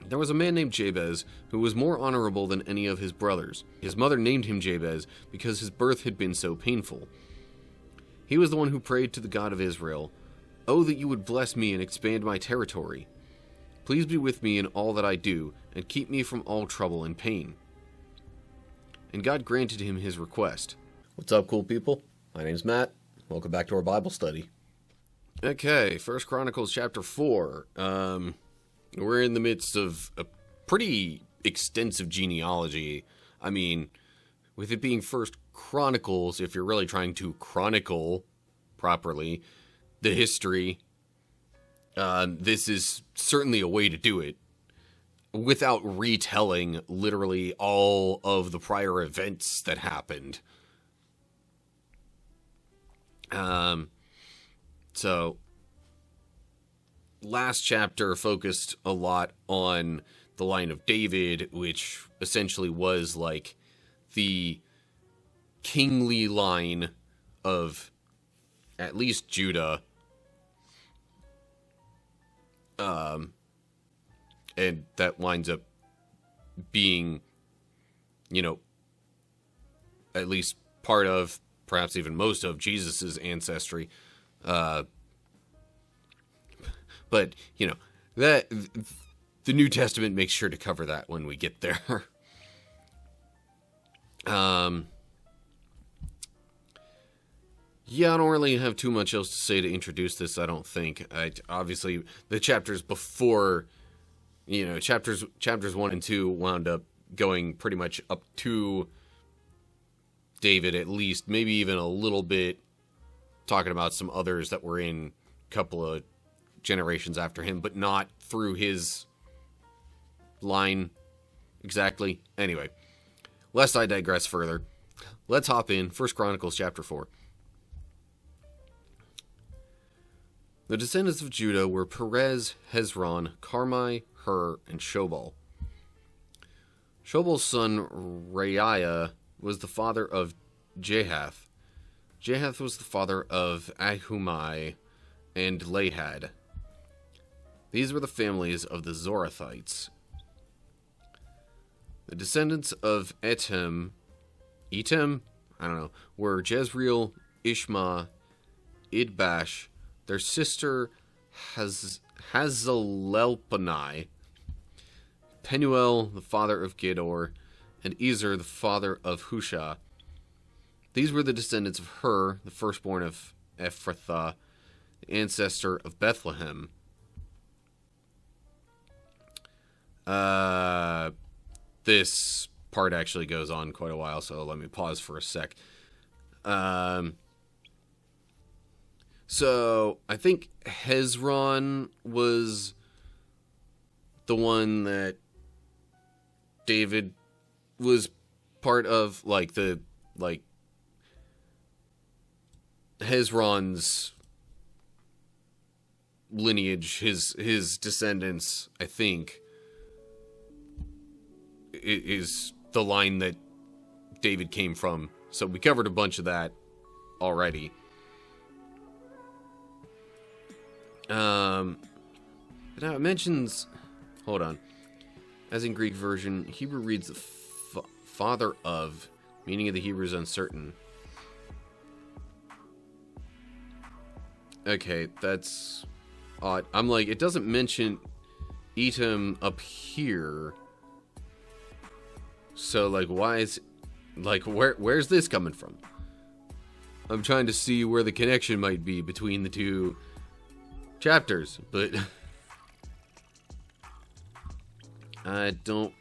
There was a man named Jabez who was more honorable than any of his brothers. His mother named him Jabez because his birth had been so painful. He was the one who prayed to the God of Israel, "Oh, that you would bless me and expand my territory. Please be with me in all that I do, and keep me from all trouble and pain." And God granted him his request. What's up, cool people? My name's Matt. Welcome back to our Bible study. Okay, 1 Chronicles chapter 4. We're in the midst of a pretty extensive genealogy. I mean, with it being 1 Chronicles, if you're really trying to chronicle properly the history, this is certainly a way to do it without retelling literally all of the prior events that happened. So last chapter focused a lot on the line of David, which essentially was like the kingly line of at least Judah. And that winds up being, at least part of, perhaps even most of, Jesus's ancestry. But, that the New Testament makes sure to cover that when we get there. Yeah, I don't really have too much else to say to introduce this, I don't think. Obviously, the chapters before, chapters 1 and 2 wound up going pretty much up to David, at least, maybe even a little bit, talking about some others that were in a couple of generations after him, but not through his line exactly. Anyway, lest I digress further, let's hop in. 1 Chronicles chapter 4. The descendants of Judah were Perez, Hezron, Carmi, Hur, and Shobal. Shobal's son Reiah was the father of Jahath. Jahath was the father of Ahumai and Lahad. These were the families of the Zorathites. The descendants of Etem, were Jezreel, Ishma, Idbash, their sister Hazelelpani, Penuel, the father of Gedor, and Ezer, the father of Husha. These were the descendants of Hur, the firstborn of Ephrathah, the ancestor of Bethlehem. This part actually goes on quite a while, so let me pause for a sec. So, I think Hezron was the one that David was part of, Hezron's lineage, his descendants, I think, is the line that David came from. So we covered a bunch of that already. Now it mentions, hold on, as in Greek version, Hebrew reads the father of, meaning of the Hebrew is uncertain. Okay, that's odd. I'm like, it doesn't mention Etam up here. So, why is, where's this coming from? I'm trying to see where the connection might be between the two chapters, but I don't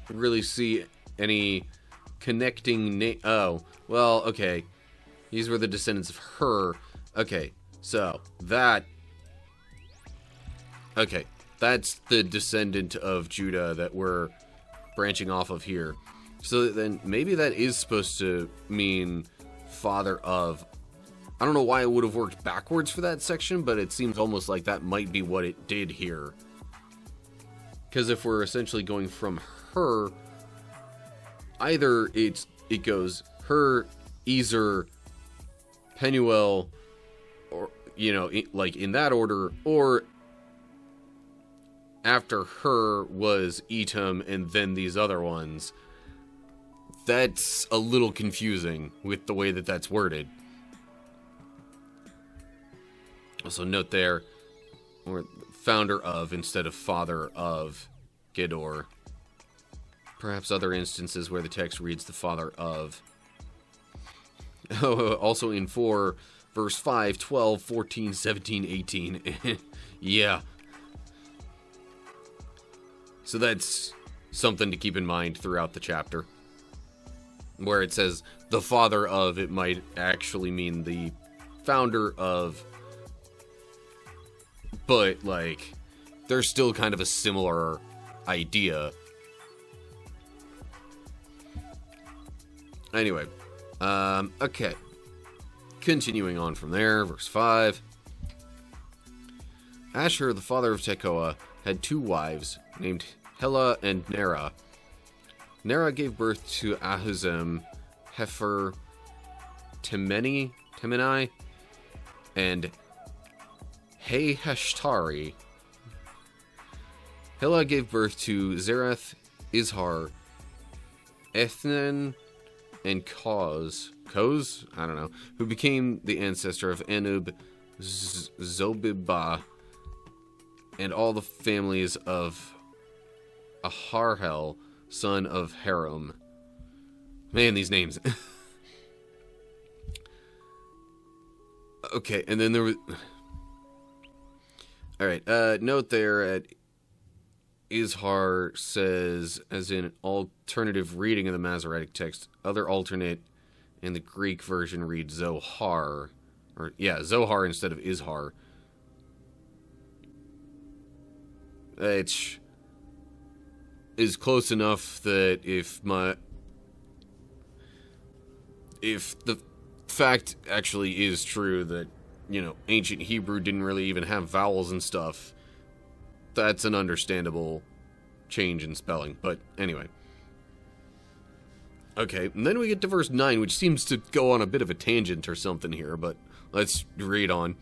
really see any connecting oh, well, okay. These were the descendants of Hur. Okay, so that's the descendant of Judah that we're branching off of here. So then maybe that is supposed to mean father of. I don't know why it would have worked backwards for that section, but it seems almost like that might be what it did here. Because if we're essentially going from Hur, either it goes Hur, Ezer, Penuel, or, in that order, or after her was Etam and then these other ones. That's a little confusing with the way that that's worded. Also note there, or founder of instead of father of Gedor. Perhaps other instances where the text reads the father of. Also in 4, verse 5, 12, 14, 17, 18. Yeah. So that's something to keep in mind throughout the chapter. Where it says the father of, it might actually mean the founder of. But, like, there's still kind of a similar idea. Anyway, okay. Continuing on from there, verse 5. Asher, the father of Tekoa, had 2 wives, named Hela and Nera. Nera gave birth to Ahuzam, Hefer, Temeni, and Heheshtari. Hela gave birth to Zereth, Izhar, Ethnan, and Koz, I don't know, who became the ancestor of Anub, Zobibah, and all the families of Aharhel, son of Haram. Man, these names. Okay, and then there was... Alright, note there at Izhar says, as in alternative reading of the Masoretic text, other alternate in the Greek version reads Zohar. Or, yeah, Zohar instead of Izhar. It is close enough that if the fact actually is true that, you know, ancient Hebrew didn't really even have vowels and stuff, that's an understandable change in spelling. But anyway. Okay, and then we get to verse 9, which seems to go on a bit of a tangent or something here, but let's read on.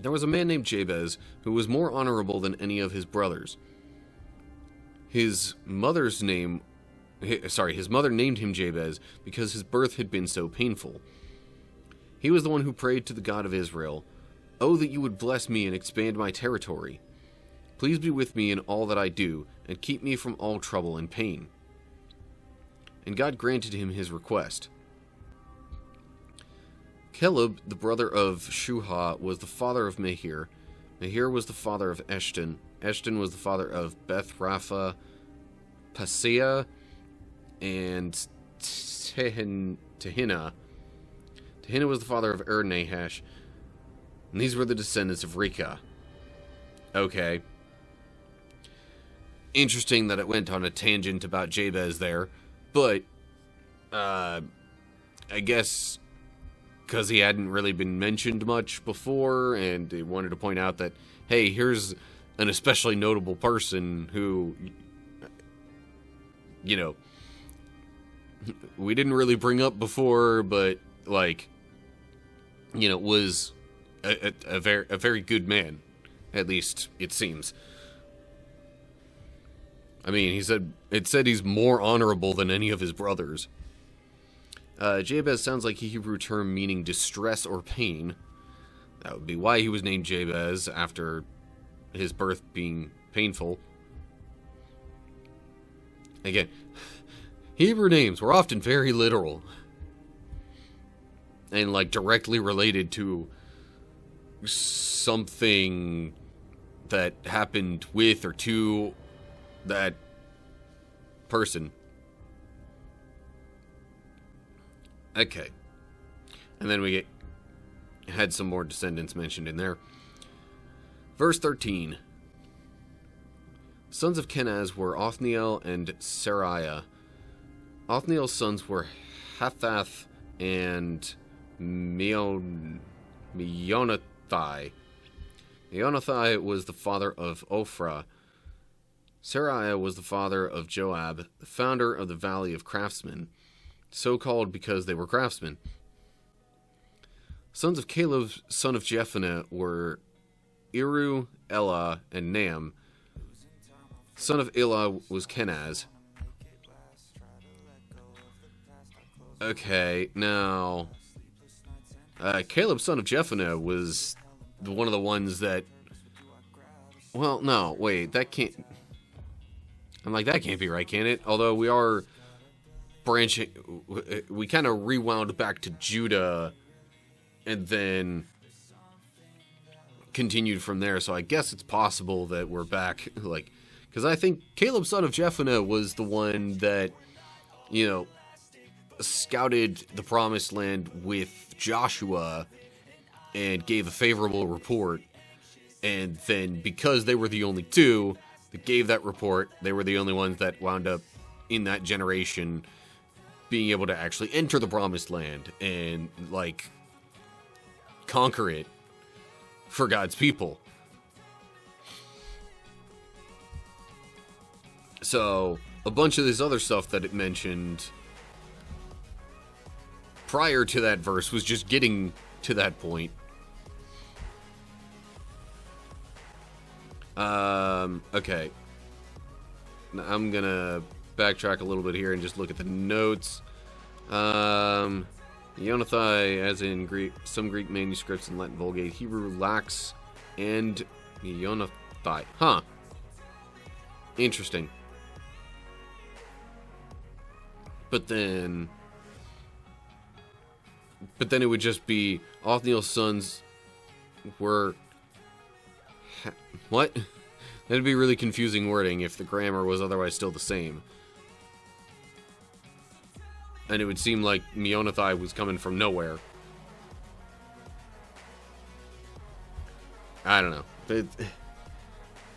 There was a man named Jabez who was more honorable than any of his brothers. His mother named him Jabez because his birth had been so painful. He was the one who prayed to the God of Israel, "Oh, that you would bless me and expand my territory. Please be with me in all that I do, and keep me from all trouble and pain." And God granted him his request. Caleb, the brother of Shuha, was the father of Mehir. Mehir was the father of Eshton. Eshton was the father of Beth Rapha, Paseah, and Tehinnah. Tehinnah was the father of Nahash. And these were the descendants of Rechah. Okay. Interesting that it went on a tangent about Jabez there. But, I guess, because he hadn't really been mentioned much before, and they wanted to point out that, hey, here's an especially notable person who, you know, we didn't really bring up before, but, like, you know, was a very good man, at least it seems. I mean, it said he's more honorable than any of his brothers. Jabez sounds like a Hebrew term meaning distress or pain. That would be why he was named Jabez, after his birth being painful. Again, Hebrew names were often very literal. And, like, directly related to something that happened with or to that person. Okay. And then we had some more descendants mentioned in there. Verse 13. Sons of Kenaz were Othniel and Seraiah. Othniel's sons were Hathath and Meonothai. Meonothai was the father of Ophrah. Seraiah was the father of Joab, the founder of the Valley of Craftsmen, so called because they were craftsmen. Sons of Caleb, son of Jephunneh, were Iru, Elah, and Nam. Son of Elah was Kenaz. Okay, now... Caleb, son of Jephunneh, was one of the ones that... Well, no, wait, that can't... I'm like, that can't be right, can it? Although we are branching... We kind of rewound back to Judah, and then continued from there, so I guess it's possible that we're back, like... Because I think Caleb, son of Jephunneh, was the one that, you know, scouted the Promised Land with Joshua and gave a favorable report. And then because they were the only two that gave that report, they were the only ones that wound up in that generation being able to actually enter the Promised Land and, like, conquer it for God's people. So, a bunch of this other stuff that it mentioned prior to that verse was just getting to that point. Okay. Now I'm gonna backtrack a little bit here and just look at the notes. Yonathai, as in Greek, some Greek manuscripts in Latin Vulgate, Hebrew Lax, and Yonathai. Huh. Interesting. But then it would just be Othniel's sons were... What? That'd be really confusing wording if the grammar was otherwise still the same. And it would seem like Meonothai was coming from nowhere. I don't know.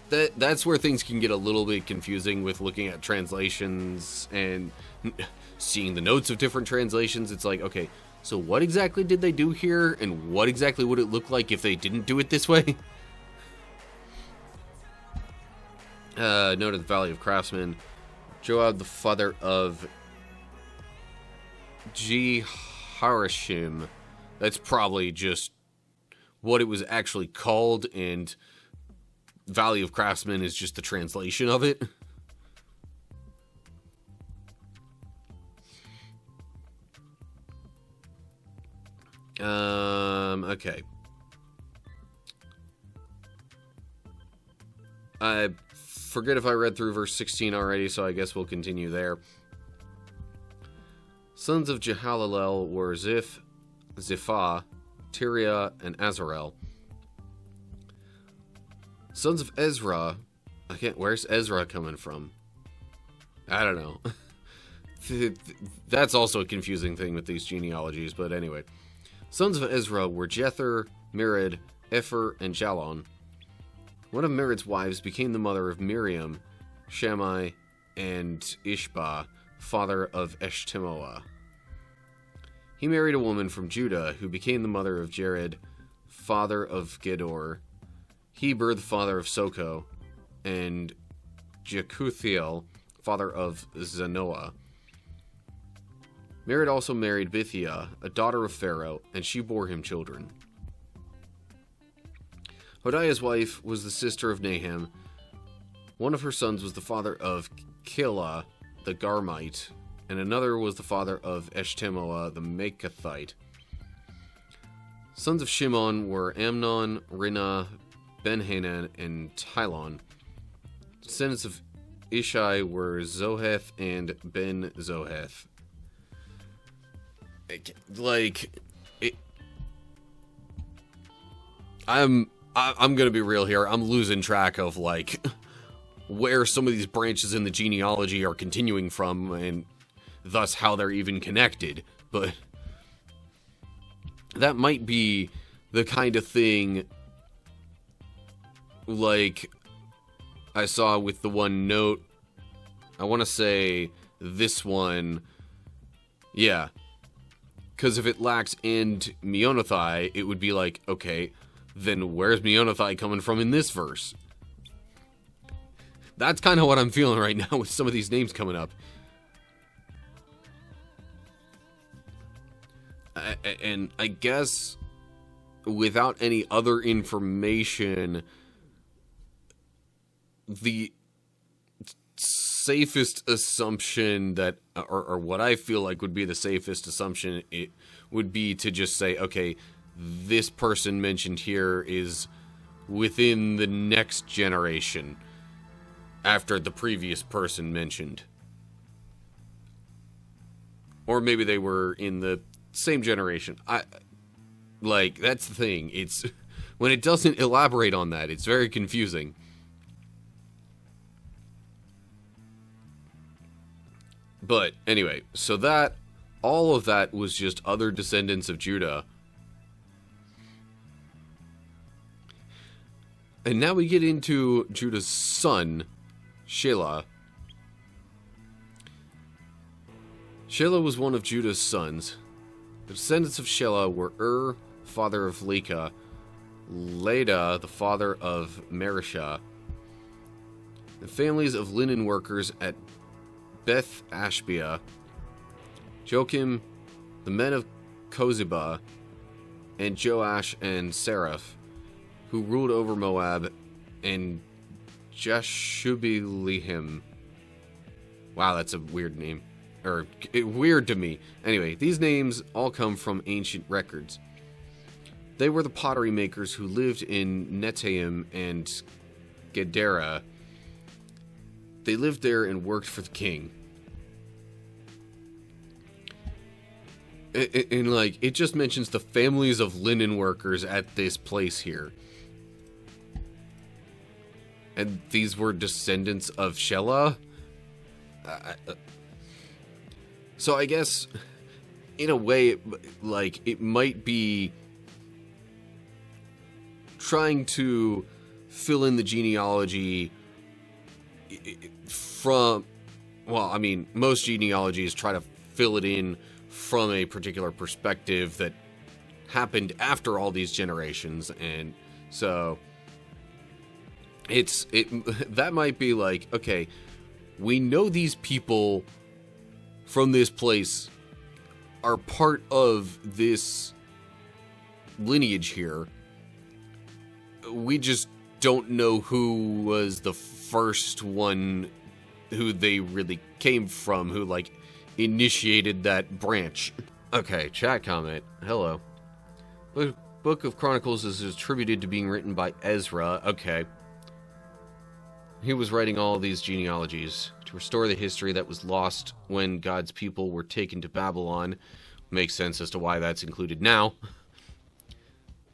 That's where things can get a little bit confusing with looking at translations and seeing the notes of different translations. It's like, okay, so what exactly did they do here, and what exactly would it look like if they didn't do it this way? Note at the Valley of Craftsmen, Joab, the father of Jehoshim. That's probably just what it was actually called, and Valley of Craftsmen is just the translation of it. Okay. I forget if I read through verse 16 already, so I guess we'll continue there. Sons of Jehalalel were Ziph, Ziphah, Tiria, and Azarel. Sons of Ezra... Where's Ezra coming from? I don't know. That's also a confusing thing with these genealogies, but anyway. Sons of Ezra were Jether, Merid, Epher, and Jalon. One of Merid's wives became the mother of Miriam, Shammai, and Ishbah, father of Eshtemoa. He married a woman from Judah, who became the mother of Jared, father of Gedor, Heber, the father of Soko, and Jekuthiel, father of Zanoah. Merid also married Bithiah, a daughter of Pharaoh, and she bore him children. Hodiah's wife was the sister of Naham. One of her sons was the father of Keilah, the Garmite, and another was the father of Eshtemoa, the Maachathite. Sons of Shimon were Amnon, Rinnah, Ben-Hanan, and Tylon. Descendants of Ishai were Zoheth and Ben-Zoheth. I'm gonna be real here. I'm losing track of, like, where some of these branches in the genealogy are continuing from, and thus how they're even connected. But that might be the kind of thing, like, I saw with the one note. I want to say this one. Yeah. Because if it lacks and Meonothai, it would be like, okay, then where's Meonothai coming from in this verse? That's kind of what I'm feeling right now with some of these names coming up. And I guess without any other information, the safest assumption that, or what I feel like would be the safest assumption, it would be to just say, okay, this person mentioned here is within the next generation after the previous person mentioned. Or maybe they were in the same generation. That's the thing. It's when it doesn't elaborate on that, it's very confusing. But anyway, so that all of that was just other descendants of Judah. And now we get into Judah's son, Shelah. Shelah was one of Judah's sons. The descendants of Shelah were father of Leka, Leda, the father of Marishah, the families of linen workers at Beth Ashbea, Joachim, the men of Kozibah, and Joash and Seraph, who ruled over Moab, and Jashubilihim. Wow, that's a weird name. Weird to me. Anyway, these names all come from ancient records. They were the pottery makers who lived in Netaim and Gedera. They lived there and worked for the king. And it just mentions the families of linen workers at this place here. And these were descendants of Shelah? So I guess, in a way, it might be trying to fill in the genealogy from, most genealogies try to fill it in from a particular perspective that happened after all these generations, and so that might be like, okay, we know these people from this place are part of this lineage here. We just don't know who was the first one who they really came from, who initiated that branch. Okay, chat comment. Hello. The Book of Chronicles is attributed to being written by Ezra. Okay. He was writing all these genealogies to restore the history that was lost when God's people were taken to Babylon. Makes sense as to why that's included now.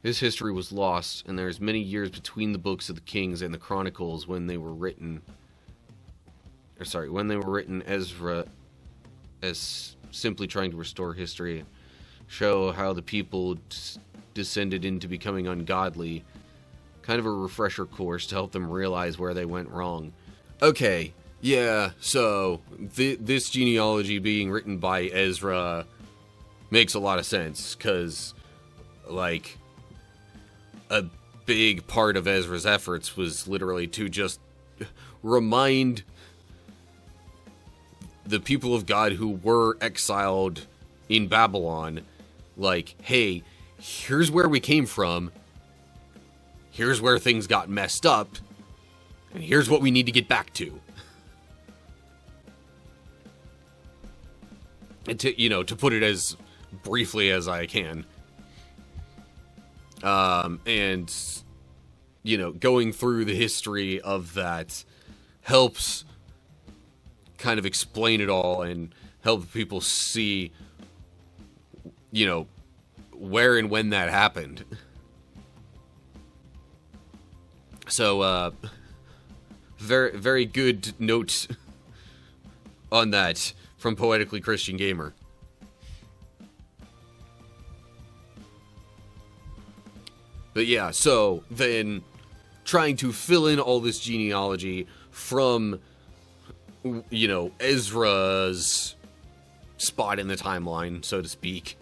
This history was lost, and there's many years between the books of the Kings and the Chronicles when they were written. When they were written, Ezra as simply trying to restore history, show how the people descended into becoming ungodly. Kind of a refresher course to help them realize where they went wrong. Okay, yeah, so this genealogy being written by Ezra makes a lot of sense, because, a big part of Ezra's efforts was literally to just remind the people of God who were exiled in Babylon, hey, here's where we came from, here's where things got messed up, and here's what we need to get back to. And to put it as briefly as I can. And, going through the history of that helps kind of explain it all and help people see, where and when that happened. So, very, very good note on that from Poetically Christian Gamer. But yeah, so then trying to fill in all this genealogy from, Ezra's spot in the timeline, so to speak.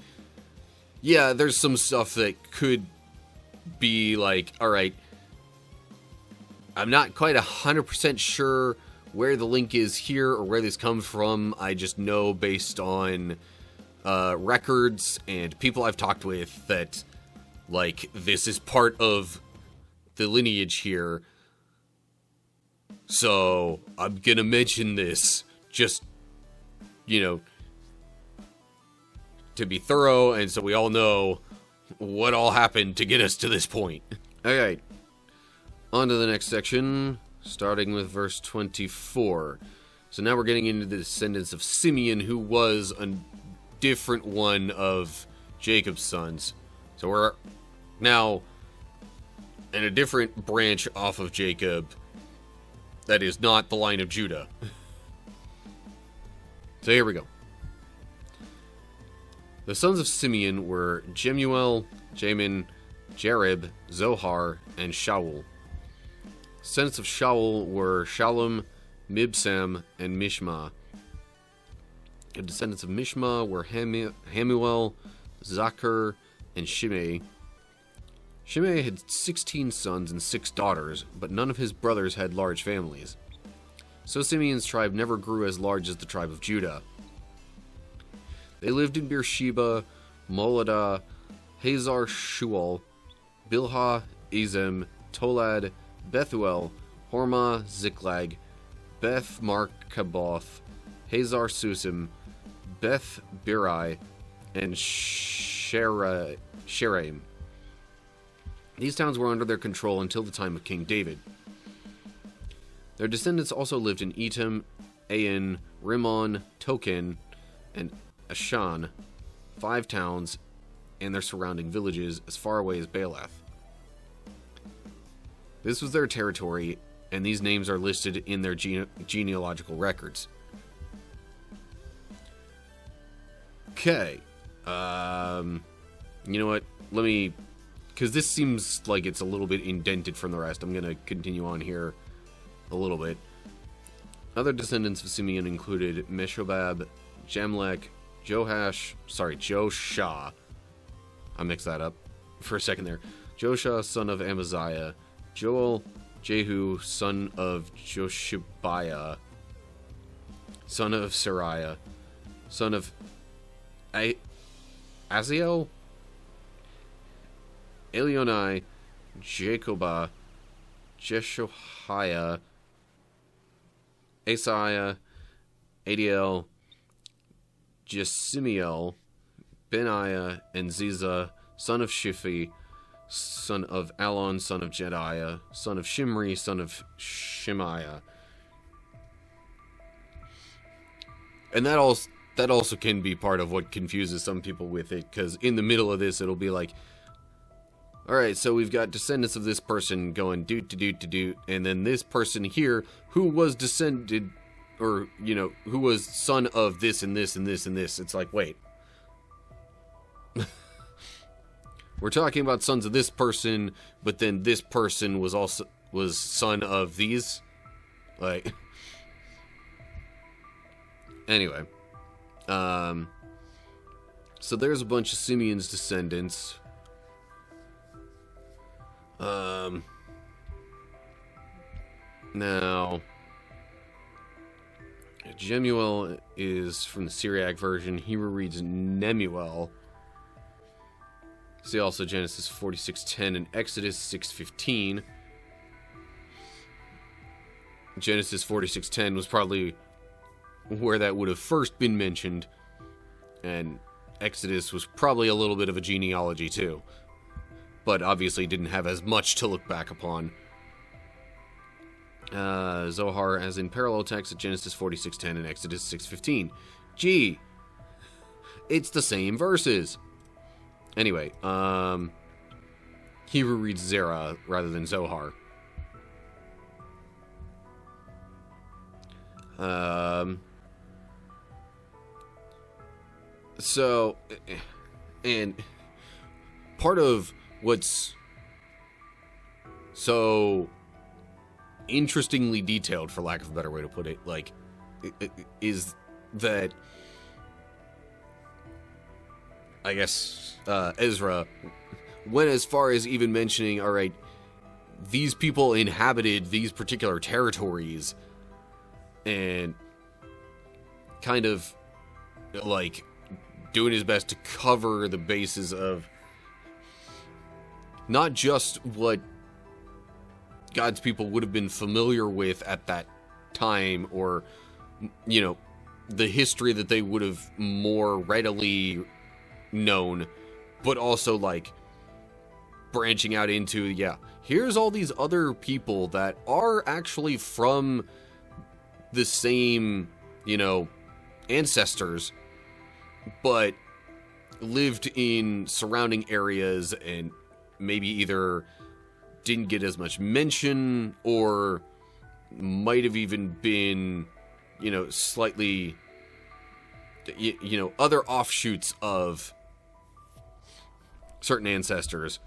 Yeah, there's some stuff that could be alright, I'm not quite 100% sure where the link is here or where this comes from. I just know based on records and people I've talked with that Like, this is part of the lineage here. So, I'm gonna mention this just, to be thorough, and so we all know what all happened to get us to this point. Alright, on to the next section, starting with verse 24. So now we're getting into the descendants of Simeon, who was a different one of Jacob's sons. So we're now in a different branch off of Jacob that is not the line of Judah. So here we go. The sons of Simeon were Jemuel, Jamin, Jareb, Zohar, and Shaul. Descendants of Shaul were Shalom, Mibsam, and Mishma. The descendants of Mishma were Hamuel, Zachar, and Shimei. Shimei had 16 sons and 6 daughters, but none of his brothers had large families. So Simeon's tribe never grew as large as the tribe of Judah. They lived in Beersheba, Moladah, Hazar Shual, Bilhah, Ezem, Tolad, Bethuel, Hormah, Ziklag, Beth Markaboth, Hazar Susim, Beth Birai, and Sheraim. These towns were under their control until the time of King David. Their descendants also lived in Etam, Ain, Rimmon, Token, and Ashan, 5 towns and their surrounding villages as far away as Baalath. This was their territory, and these names are listed in their genealogical records. Okay. You know what? Let me... Because this seems like it's a little bit indented from the rest. I'm going to continue on here a little bit. Other descendants of Simeon included Meshobab, Jamlech, Joshah. I mixed that up for a second there. Joshua, son of Amaziah. Joel, Jehu, son of Joshibiah, son of Sariah, son of Aziel, Elionai, Jacobah, Jeshoiah, Asaiah, Adiel, Jesimiel, Benaiah, and Ziza, son of Shiphi, son of Alon, son of Jediah, son of Shimri, son of Shemaiah. And that also can be part of what confuses some people with it, because in the middle of this, it'll be like, alright, so we've got descendants of this person going doot, and then this person here, who was descended, or, who was son of this and this and this and this. It's like, wait. We're talking about sons of this person, but then this person was son of these? Like... Anyway. So there's a bunch of Simeon's descendants. Now, Jemuel is from the Syriac version. Hebrew reads Nemuel. See also Genesis 46:10 and Exodus 6:15. Genesis 46:10 was probably where that would have first been mentioned, and Exodus was probably a little bit of a genealogy too, but obviously didn't have as much to look back upon. Zohar as in parallel text at Genesis 46:10 and Exodus 6:15. Gee, it's the same verses. Anyway, Hebrew reads Zerah rather than Zohar. So, and part of what's so interestingly detailed, for lack of a better way to put it, like, is that, I guess, Ezra went as far as even mentioning, alright, these people inhabited these particular territories, and kind of, like, doing his best to cover the bases of not just what God's people would have been familiar with at that time, or, you know, the history that they would have more readily known, but also, like, branching out into, yeah, here's all these other people that are actually from the same, you know, ancestors, but lived in surrounding areas and maybe either didn't get as much mention or might have even been, you know, slightly, you know, other offshoots of certain ancestors.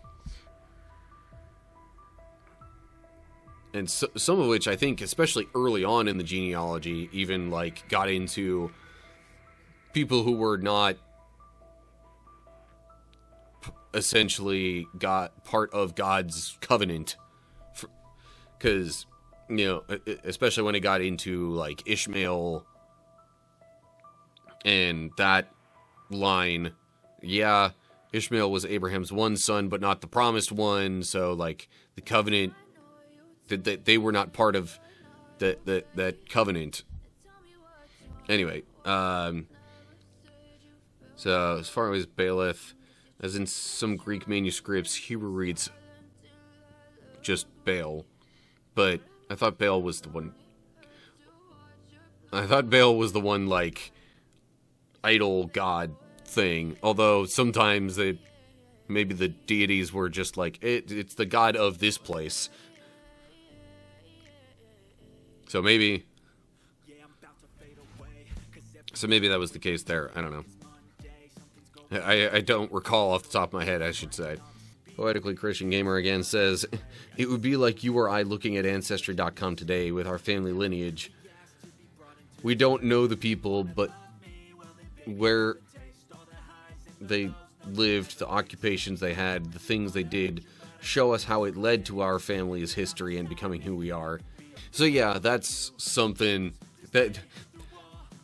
And so, some of which I think, especially early on in the genealogy, even like got into people who were not essentially got part of God's covenant. Because, you know, especially when it got into like Ishmael and that line, yeah, Ishmael was Abraham's one son, but not the promised one. So like the covenant, that they were not part of that covenant. Anyway, so as far as Baalath, as in some Greek manuscripts, Hebrew reads just Baal, but I thought Baal was the one. I thought Baal was the one, like, idol god thing. Although sometimes maybe the deities were just like, it's the god of this place. So maybe that was the case there. I don't know. I don't recall off the top of my head, I should say. Poetically Christian Gamer again says, it would be like you or I looking at Ancestry.com today with our family lineage. We don't know the people, but where they lived, the occupations they had, the things they did, show us how it led to our family's history and becoming who we are. So yeah, that's something that,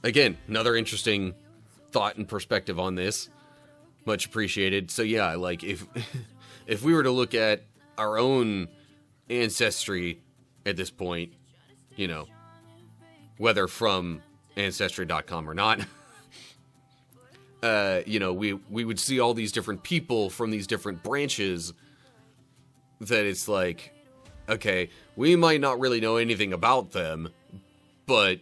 again, another interesting thought and perspective on this. Much appreciated. So yeah, like if we were to look at our own ancestry at this point, you know, whether from Ancestry.com or not, you know, we would see all these different people from these different branches that it's like, okay, we might not really know anything about them, but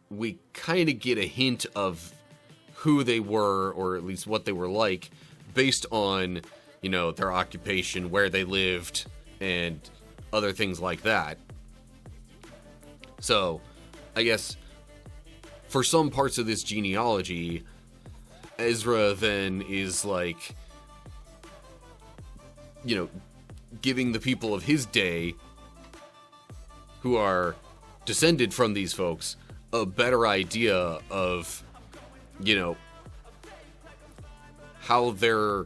we kind of get a hint of who they were, or at least what they were like, based on, you know, their occupation, where they lived, and other things like that. So, I guess, for some parts of this genealogy, Ezra then is like, you know, giving the people of his day, who are descended from these folks, a better idea of, you know, how they're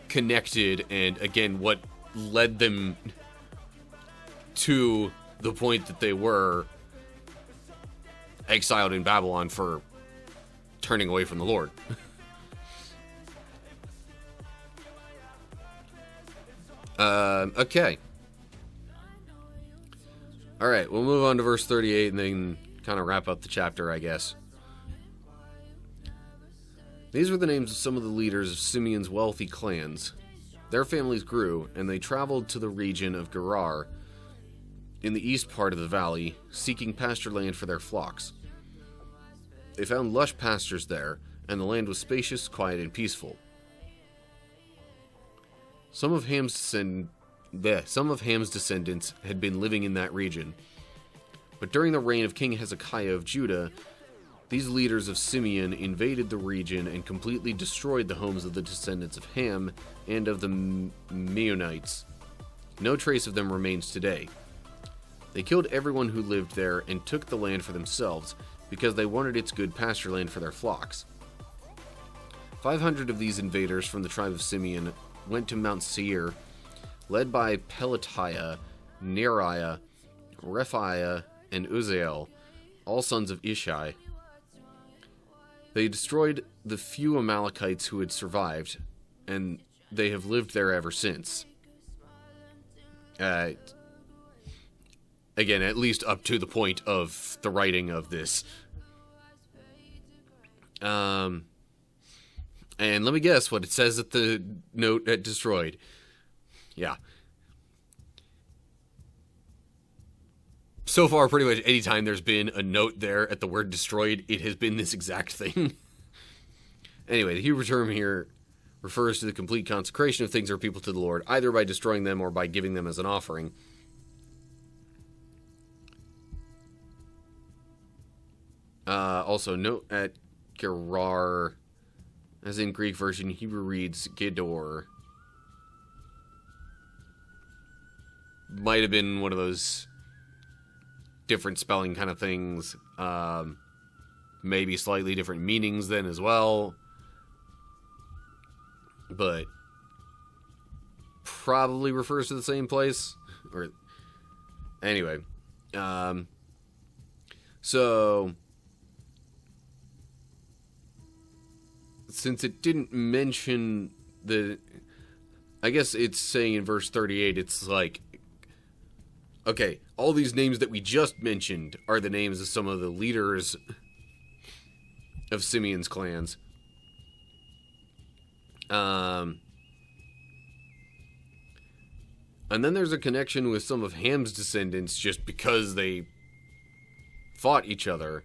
connected, and again, what led them to the point that they were exiled in Babylon for turning away from the Lord. Okay. Alright, we'll move on to verse 38 and then kind of wrap up the chapter, I guess. These were the names of some of the leaders of Simeon's wealthy clans. Their families grew, and they traveled to the region of Gerar, in the east part of the valley, seeking pasture land for their flocks. They found lush pastures there, and the land was spacious, quiet, and peaceful. Some of Ham's descendants had been living in that region, but during the reign of King Hezekiah of Judah, these leaders of Simeon invaded the region and completely destroyed the homes of the descendants of Ham and of the Meunites. No trace of them remains today. They killed everyone who lived there and took the land for themselves because they wanted its good pasture land for their flocks. 500 of these invaders from the tribe of Simeon went to Mount Seir, led by Pelatiah, Neriah, Rephaiah, and Uzziel, all sons of Ishai. They destroyed the few Amalekites who had survived, and they have lived there ever since. Again, at least up to the point of the writing of this. And let me guess what it says at the note at Destroyed. Yeah. So far, pretty much any time there's been a note there at the word destroyed, it has been this exact thing. Anyway, the Hebrew term here refers to the complete consecration of things or people to the Lord, either by destroying them or by giving them as an offering. Also, note at Gerar, as in Greek version, Hebrew reads Gedor. Might have been one of those different spelling kind of things. Maybe slightly different meanings then as well. But probably refers to the same place. Or anyway. So since it didn't mention the, I guess it's saying in verse 38, it's like, okay, all these names that we just mentioned are the names of some of the leaders of Simeon's clans. And then there's a connection with some of Ham's descendants just because they fought each other,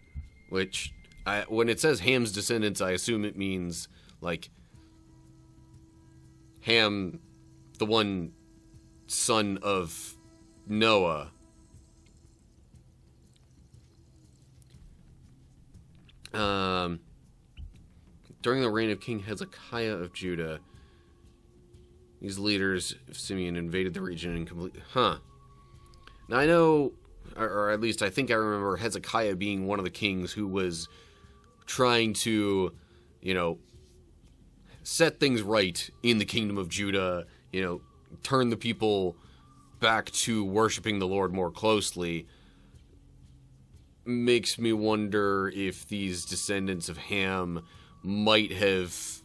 which, when it says Ham's descendants, I assume it means, like, Ham, the one son of Noah. During the reign of King Hezekiah of Judah, these leaders of Simeon invaded the region and completely... Now I know, or at least I think I remember Hezekiah being one of the kings who was trying to, set things right in the kingdom of Judah, turn the people back to worshiping the Lord more closely. Makes me wonder if these descendants of Ham might have,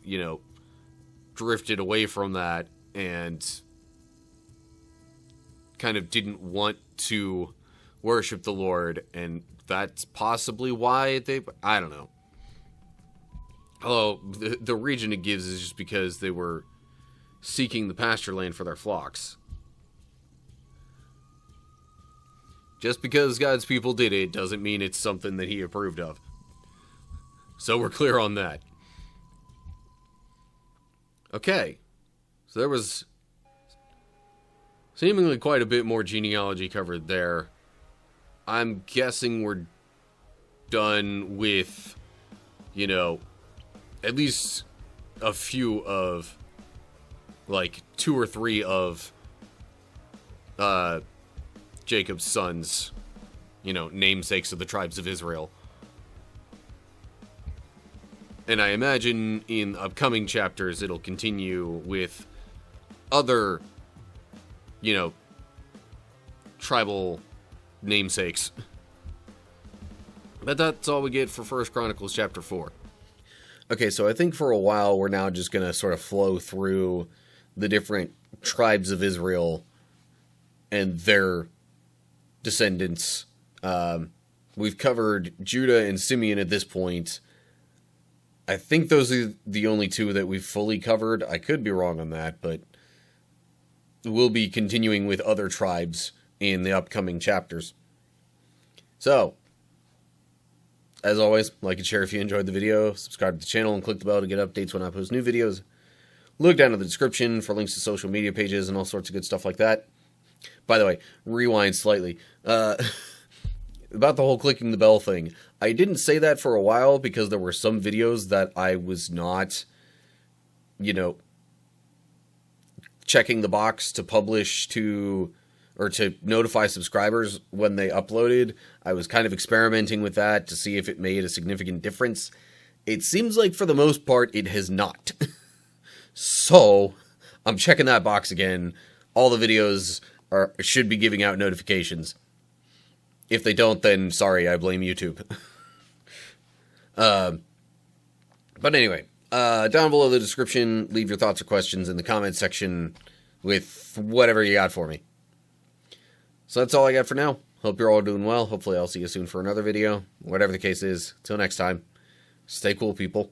drifted away from that and kind of didn't want to worship the Lord, and that's possibly why I don't know. Although, the reason it gives is just because they were seeking the pasture land for their flocks. Just because God's people did it doesn't mean it's something that he approved of. So we're clear on that. Okay. So there was seemingly quite a bit more genealogy covered there. I'm guessing we're done with, at least a few of, like, 2 or 3 of Jacob's sons, namesakes of the tribes of Israel. And I imagine in upcoming chapters it'll continue with other, tribal namesakes. But that's all we get for 1 Chronicles chapter 4. Okay, so I think for a while we're now just going to sort of flow through the different tribes of Israel and their descendants. We've covered Judah and Simeon at this point. I think those are the only 2 that we've fully covered. I could be wrong on that, but we'll be continuing with other tribes in the upcoming chapters. So, as always, like and share if you enjoyed the video, subscribe to the channel, and click the bell to get updates when I post new videos. Look down in the description for links to social media pages and all sorts of good stuff like that. By the way, rewind slightly. About the whole clicking the bell thing. I didn't say that for a while because there were some videos that I was not, checking the box to publish or to notify subscribers when they uploaded. I was kind of experimenting with that to see if it made a significant difference. It seems like for the most part it has not. So, I'm checking that box again. All the videos should be giving out notifications. If they don't, then sorry, I blame YouTube. But anyway, down below the description, leave your thoughts or questions in the comments section with whatever you got for me. So that's all I got for now. Hope you're all doing well. Hopefully I'll see you soon for another video. Whatever the case is, till next time, stay cool, people.